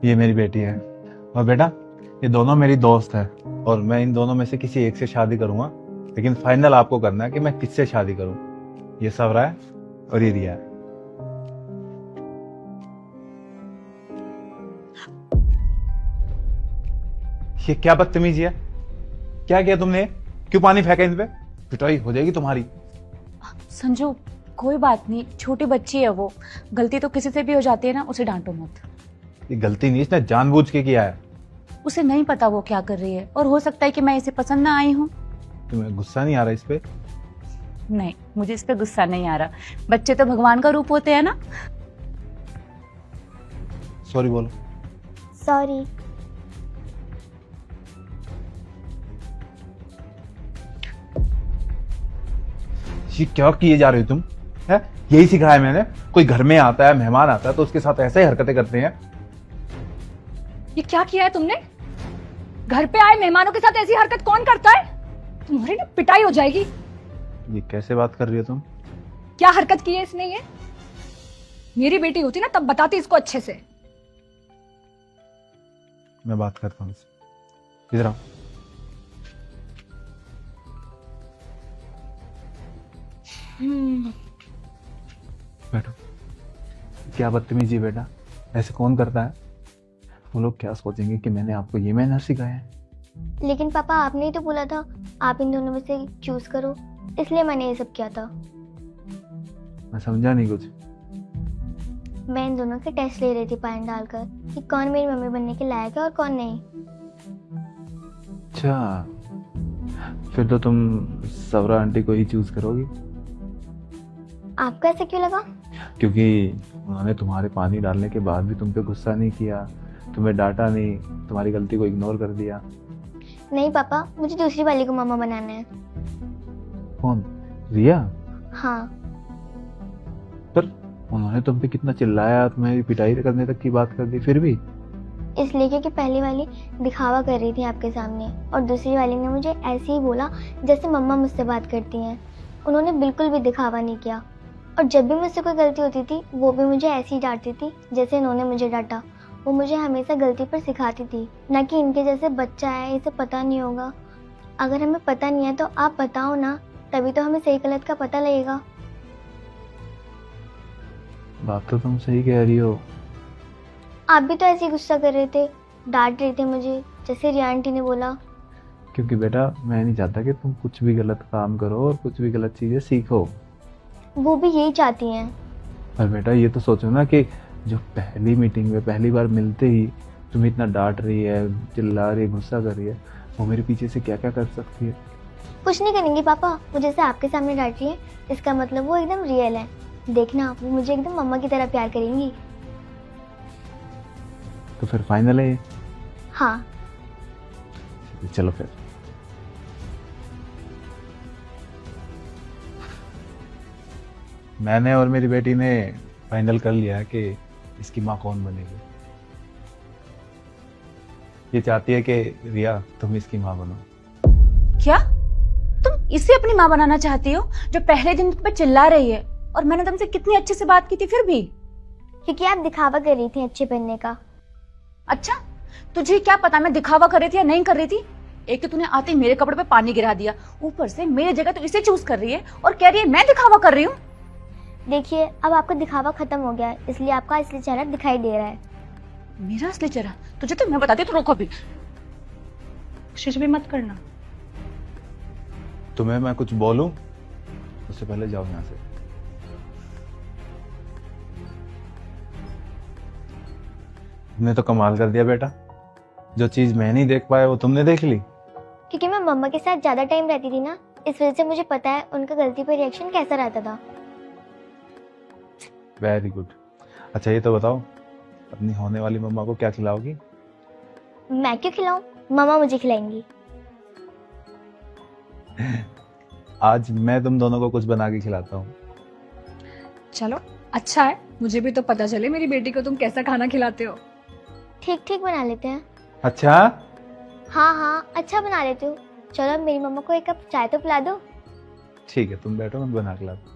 ये मेरी बेटी है। और बेटा, ये दोनों मेरी दोस्त है और मैं इन दोनों में से किसी एक से शादी करूंगा, लेकिन फाइनल आपको करना है कि मैं किससे शादी करूं। ये सवरा है और ये रिया है। ये क्या बदतमीजी है? क्या किया तुमने? क्यों पानी फेंका इन पे? पिटाई हो जाएगी तुम्हारी। संजू, कोई बात नहीं, छोटी बच्ची है वो, गलती तो किसी से भी हो जाती है ना, उसे डांटो मत। ये गलती नहीं, इसने जानबूझ के किया है। उसे नहीं पता वो क्या कर रही है, और हो सकता है कि मैं इसे पसंद ना आई हूँ। तुम्हें गुस्सा नहीं आ रहा इस पे? नहीं, मुझे इस पे गुस्सा नहीं आ रहा। बच्चे तो भगवान का रूप होते हैं ना। सॉरी बोलो। सॉरी। ये क्या किए जा रहे हो तुम? है यही सिखाया मैंने। कोई घर में आता है, मेहमान आता है तो उसके साथ ऐसे ही हरकतें करते हैं। ये क्या किया है तुमने? घर पे आए मेहमानों के साथ ऐसी हरकत कौन करता है? तुम्हारी ना पिटाई हो जाएगी। ये कैसे बात कर रही हो तुम? क्या हरकत की है इसने? ये मेरी बेटी होती ना तब बताती इसको अच्छे से। मैं बात करता हूँ इससे। इधर आओ। बैठो। क्या बदतमीजी बेटा, ऐसे कौन करता है? वो लोग क्या सोचेंगे कि मैंने आपको ये मैनर सिखाया है। लेकिन पापा, आपने ही तो बोला था आप इन दोनों में से चूज करो, इसलिए मैंने ये सब किया था। मैं समझा नहीं कुछ। मैं इन दोनों के टेस्ट ले रही थी पानी डालकर कि कौन मेरी मम्मी बनने के लायक है और कौन नहीं। अच्छा, फिर तो तुम सवरा आंटी को ही चूज करोगी। आपको ऐसा क्यों लगा? क्योंकि उन्होंने तुम्हारे पानी डालने के बाद भी तुम पे गुस्सा नहीं किया, तुम्हें डांटा नहीं, तुम्हारी गलती को इग्नोर कर दिया। नहीं पापा, मुझे दूसरी वाली को मम्मा बनाना है। कौन? रिया? हाँ। पर उन्होंने तुम पे कितना चिल्लाया, तुम्हें पिटाई करने तक की बात कर दी, फिर भी? इसलिए क्योंकि पहली वाली दिखावा कर रही थी आपके सामने और दूसरी वाली ने मुझे ऐसे ही बोला जैसे मम्मा मुझसे बात करती हैं। उन्होंने बिल्कुल भी दिखावा नहीं किया, और जब भी मुझसे कोई गलती होती थी वो भी मुझे ऐसे ही डांटती थी जैसे इन्होंने मुझे डांटा। वो मुझे हमेशा गलती पर सिखाती थी, ना कि इनके जैसे बच्चा है इसे पता नहीं होगा। अगर हमें पता नहीं है तो आप बताओ ना, तभी तो हमें सही गलत का पता लगेगा। बात तो तुम सही कह रही हो। आप भी तो ऐसे ही गुस्सा कर रहे थे, डांट रहे थे मुझे जैसे रिया आंटी ने बोला। क्योंकि बेटा मैं नहीं चाहता कि तुम कुछ भी गलत काम करो और कुछ भी गलत चीजें सीखो। वो भी यही चाहती हैं। पर बेटा ये तो सोचो ना कि जो पहली मीटिंग में पहली बार मिलते ही तुम इतना डांट रही है, चिल्ला रही है, गुस्सा कर रही है, वो मेरे पीछे से क्या क्या कर सकती है। कुछ नहीं करेंगी पापा, वो जैसे आपके सामने डांट रही है इसका मतलब वो एकदम रियल है। देखना, वो मुझे एकदम मम्मा की तरह प्यार करेंगी। तो फिर फाइनल है ये? हाँ। चलो फिर। मैंने और मेरी बेटी ने फाइनल कर लिया है कि इसकी माँ कौन बनेगी। ये चाहती है कि रिया तुम इसकी माँ बनो। क्या तुम इसे अपनी माँ बनाना चाहती हो, जो पहले दिन तुम पे चिल्ला रही है, और मैंने तुमसे कितनी अच्छे से बात की थी फिर भी? क्योंकि आप दिखावा कर रही थी अच्छे बनने का। अच्छा, तुझे क्या पता मैं दिखावा कर रही थी या नहीं कर रही थी? एक तो तूने आते ही मेरे कपड़े पे पानी गिरा दिया, ऊपर से मेरी जगह तो इसे चूज कर रही है और कह रही है मैं दिखावा कर रही हूँ। देखिए, अब आपका दिखावा खत्म हो गया है, इसलिए आपका असली चेहरा दिखाई दे रहा है। मेरा असली चेहरा तुझे तो मैं बताती हूँ, तो रोको भी, कोशिश भी मत करना। तुम्हें मैं कुछ बोलूं उससे पहले जाओ यहाँ से। तुमने तो कमाल कर दिया बेटा, जो चीज मैं नहीं देख पाया वो तुमने देख ली। क्योंकि मैं मम्मा के साथ ज्यादा टाइम रहती थी ना, इस वजह से मुझे पता है उनका गलती पर रिएक्शन कैसा रहता था। Very good. अच्छा ये तो बताओ, अपनी होने वाली मम्मा को क्या खिलाओगी? मैं क्यों खिलाऊं? मम्मा मुझे खिलाएंगी। आज मैं तुम दोनों को कुछ बना के खिलाता हूँ। चलो अच्छा है, मुझे भी तो पता चले मेरी बेटी को तुम कैसा खाना खिलाते हो। ठीक ठीक बना लेते हैं। अच्छा हाँ हाँ, अच्छा बना लेती हूँ। चलो अब मेरी मम्मा को एक कप चाय तो पिला दो। ठीक है, तुम बैठो, मैं बना के लाता हूँ।